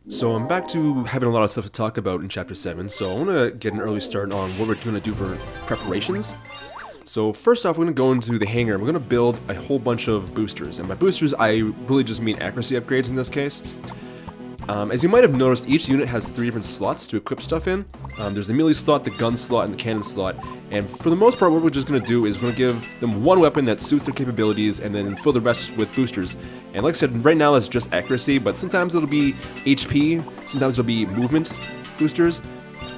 So I'm back to having a lot of stuff to talk about in Chapter 7, so I want to get an early start on what we're going to do for preparations. So first off, we're going to go into the hangar, and we're going to build a whole bunch of boosters, and by boosters I really just mean accuracy upgrades in this case. As you might have noticed, each unit has 3 different slots to equip stuff in. There's the melee slot, the gun slot, and the cannon slot. And for the most part, what we're just going to do is we're going to give them one weapon that suits their capabilities and then fill the rest with boosters. And like I said, right now it's just accuracy, but sometimes it'll be HP, sometimes it'll be movement boosters.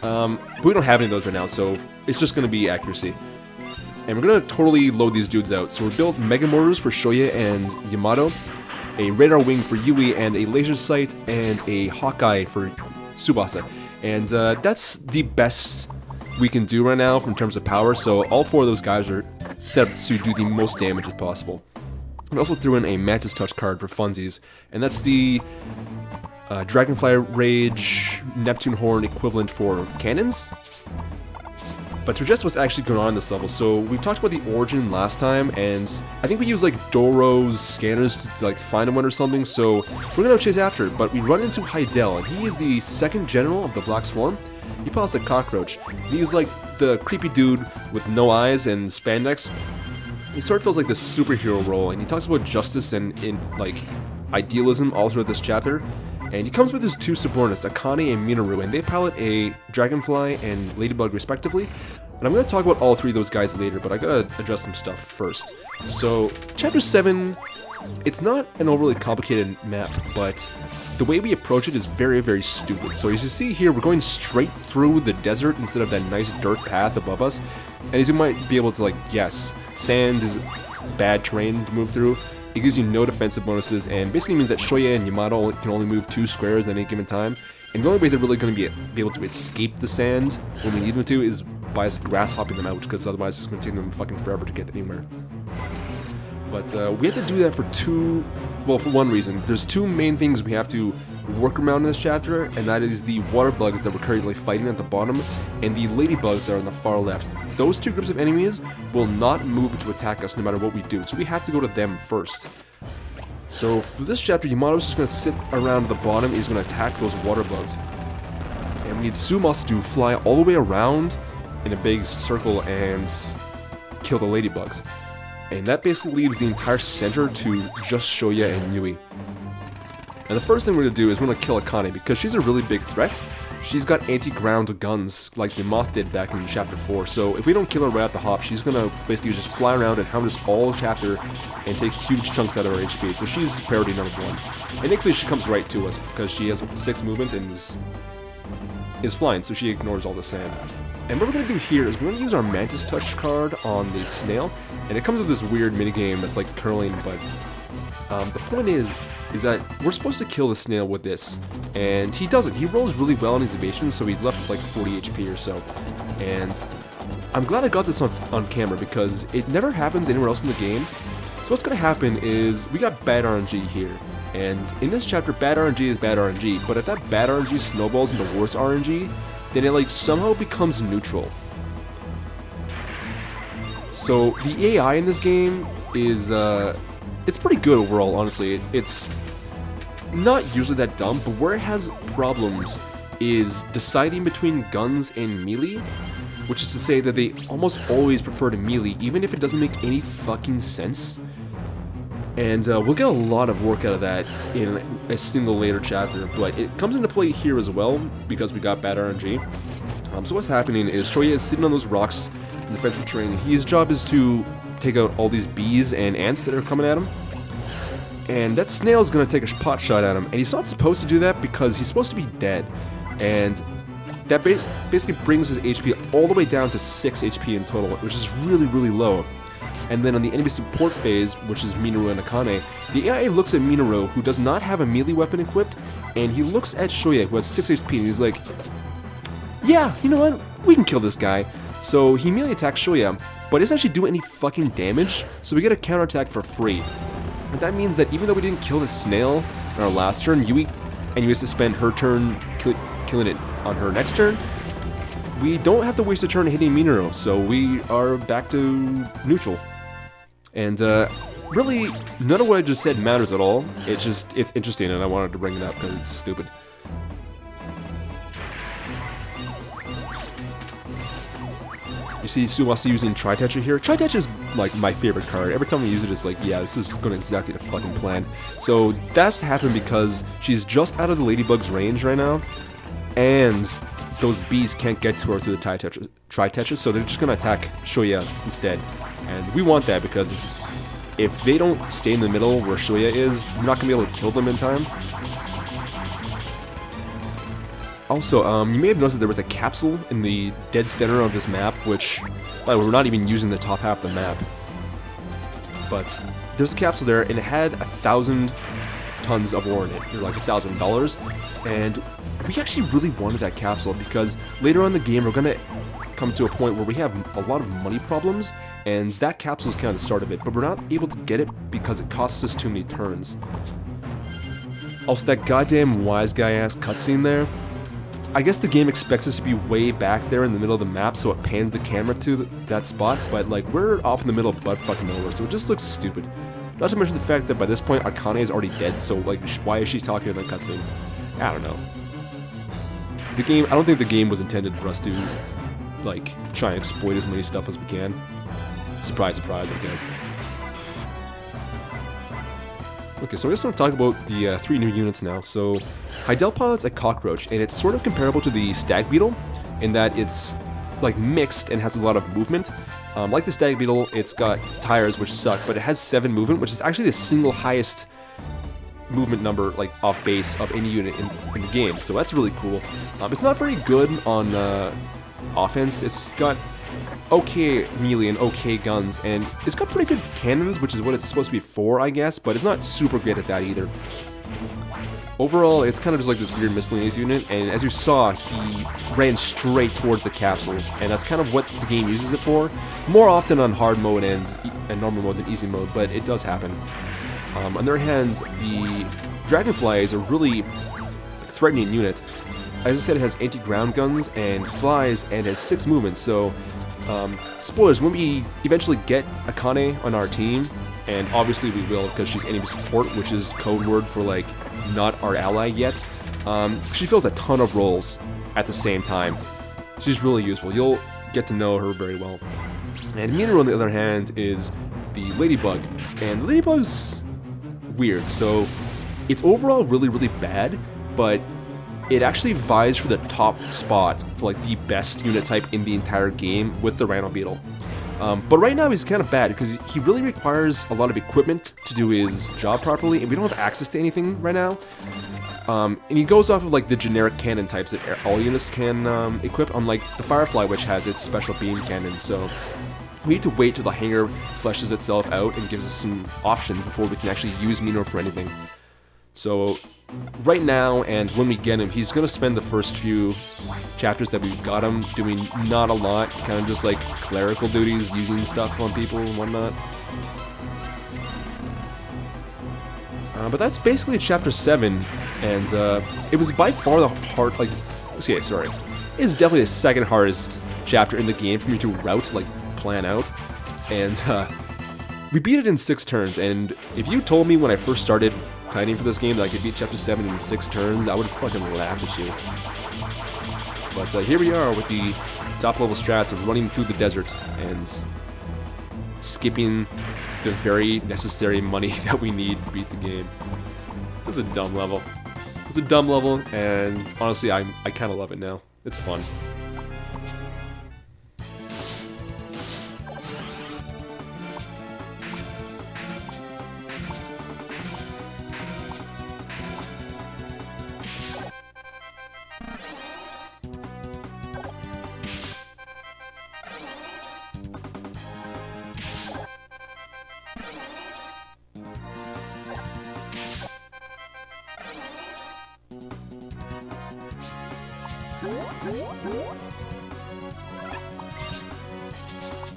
But we don't have any of those right now, so it's just going to be accuracy. And we're going to totally load these dudes out. So we built Mega Mortars for Shoya and Yamato, a radar wing for Yui, and a laser sight and a Hawkeye for Tsubasa. And that's the best we can do right now in terms of power, so all 4 of those guys are set up to do the most damage as possible. We also threw in a Mantis Touch card for funsies, and that's the Dragonfly Rage Neptune Horn equivalent for cannons. But to address what's actually going on in this level, so we talked about the origin last time, and I think we used like Doro's scanners to like find one or something, so we're gonna chase after it. But we run into Heidel, and he is the 2nd general of the Black Swarm. He pilots a cockroach. He's like the creepy dude with no eyes and spandex. He sort of feels like this superhero role, and he talks about justice and like idealism all throughout this chapter. And he comes with his 2 subordinates, Akane and Minoru, and they pilot a Dragonfly and Ladybug respectively. And I'm going to talk about all 3 of those guys later, but I gotta address some stuff first. So, Chapter 7, it's not an overly complicated map, but the way we approach it is very, very stupid. So as you see here, we're going straight through the desert instead of that nice dirt path above us. And as you might be able to like guess, sand is bad terrain to move through. It gives you no defensive bonuses, and basically means that Shoya and Yamato can only move 2 squares at any given time. And the only way they're really going to be able to escape the sand when we need them to is by us grass hopping them out, because otherwise it's going to take them fucking forever to get anywhere. But we have to do that for one reason. There's 2 main things we have to work around in this chapter, and that is the water bugs that we're currently fighting at the bottom, and the ladybugs that are on the far left. Those 2 groups of enemies will not move to attack us no matter what we do, so we have to go to them first. So for this chapter, Yamato's just going to sit around the bottom, and he's going to attack those water bugs. And we need Tsubasa to fly all the way around in a big circle and kill the ladybugs. And that basically leaves the entire center to just Shoya and Yui. And the first thing we're going to do is we're going to kill Akane, because she's a really big threat. She's got anti-ground guns like the Moth did back in Chapter 4, so if we don't kill her right at the hop, she's going to basically just fly around and hound us all chapter and take huge chunks out of our HP, so she's priority number 1. And actually she comes right to us, because she has 6 movement and is flying, so she ignores all the sand. And what we're going to do here is we're going to use our Mantis Touch card on the snail, and it comes with this weird minigame that's like curling, but the point is that we're supposed to kill the snail with this, and he does it. He rolls really well on his evasion, so he's left with like 40 HP or so. And I'm glad I got this on camera, because it never happens anywhere else in the game. So what's going to happen is we got bad RNG here, and in this chapter, bad RNG is bad RNG, but if that bad RNG snowballs into worse RNG, then it like somehow becomes neutral. So the AI in this game is it's pretty good overall, honestly. It's not usually that dumb, but where it has problems is deciding between guns and melee, which is to say that they almost always prefer to melee, even if it doesn't make any fucking sense. And we'll get a lot of work out of that in a single later chapter, but it comes into play here as well, because we got bad RNG. So what's happening is Shoya is sitting on those rocks in defensive terrain. His job is to take out all these bees and ants that are coming at him. And that snail is going to take a pot shot at him, and he's not supposed to do that because he's supposed to be dead. And that basically brings his HP all the way down to 6 HP in total, which is really, really low. And then on the enemy support phase, which is Minoru and Akane, the AI looks at Minoru, who does not have a melee weapon equipped, and he looks at Shoya, who has 6 HP, and he's like, yeah, you know what, we can kill this guy. So he melee attacks Shoya, but doesn't actually do any fucking damage, so we get a counterattack for free. And that means that even though we didn't kill the snail in our last turn, Yui has to spend her turn killing it on her next turn, we don't have to waste a turn hitting Minoru, so we are back to neutral. And really, none of what I just said matters at all. It's interesting, and I wanted to bring it up because it's stupid. see Suwase using Tri-Tetra here. Tri-Tetra is like my favorite card. Every time we use it, it's like, yeah, this is going exactly to fucking plan. So that's happened because she's just out of the Ladybug's range right now, and those bees can't get to her through the Tri-Tetra, so they're just going to attack Shoya instead. And we want that because if they don't stay in the middle where Shoya is, we're not going to be able to kill them in time. Also, you may have noticed that there was a capsule in the dead center of this map, which, by the way, we're not even using the top half of the map. But there's a capsule there, and it had 1,000 tons of ore in it, or like $1,000. And we actually really wanted that capsule because later on in the game, we're gonna come to a point where we have a lot of money problems, and that capsule is kind of the start of it. But we're not able to get it because it costs us too many turns. Also, that goddamn wise guy-ass cutscene there. I guess the game expects us to be way back there in the middle of the map, so it pans the camera to that spot, but like we're off in the middle of buttfuck nowhere, so it just looks stupid. Not to mention the fact that by this point Akane is already dead, so like why is she talking in that cutscene? I don't know. The game, I don't think the game was intended for us to like try and exploit as many stuff as we can. Surprise, surprise, I guess. Okay, so I just want to talk about the 3 new units now. So, Hydelpilot's a cockroach, and it's sort of comparable to the stag beetle in that it's like mixed and has a lot of movement. Like the stag beetle, it's got tires which suck, but it has 7 movement, which is actually the single highest movement number like off base of any unit in the game. So that's really cool. It's not very good on offense. It's got okay melee and okay guns, and it's got pretty good cannons, which is what it's supposed to be for, I guess, but it's not super great at that either. Overall, it's kind of just like this weird miscellaneous unit, and as you saw, he ran straight towards the capsules, and that's kind of what the game uses it for. More often on hard mode and normal mode than easy mode, but it does happen. On the other hand, the Dragonfly is a really threatening unit. As I said, it has anti-ground guns and flies, and has 6 movements, so spoilers, when we eventually get Akane on our team, and obviously we will because she's enemy support, which is code word for like not our ally yet, she fills a ton of roles at the same time. She's really useful. You'll get to know her very well. And Minoru, on the other hand, is the Ladybug, and the Ladybug's weird. So it's overall really, really bad, but it actually vies for the top spot for like the best unit type in the entire game with the Rhino Beetle. But right now he's kind of bad because he really requires a lot of equipment to do his job properly, and we don't have access to anything right now. And he goes off of like the generic cannon types that all units can equip, unlike the Firefly, which has its special beam cannon. So we need to wait till the hangar fleshes itself out and gives us some options before we can actually use Minoru for anything. So right now, and when we get him, he's going to spend the first few chapters that we've got him doing not a lot, kind of just like clerical duties, using stuff on people and whatnot. But that's basically chapter 7, and it was by far the hard, like, okay, sorry. It is definitely the second hardest chapter in the game for me to route, like, plan out. And we beat it in 6 turns, and if you told me when I first started planning for this game that I could beat chapter 7 in 6 turns, I would have fucking laughed at you. But here we are with the top level strats of running through the desert and skipping the very necessary money that we need to beat the game. This is a dumb level. It's a dumb level, and honestly, I kind of love it now. It's fun.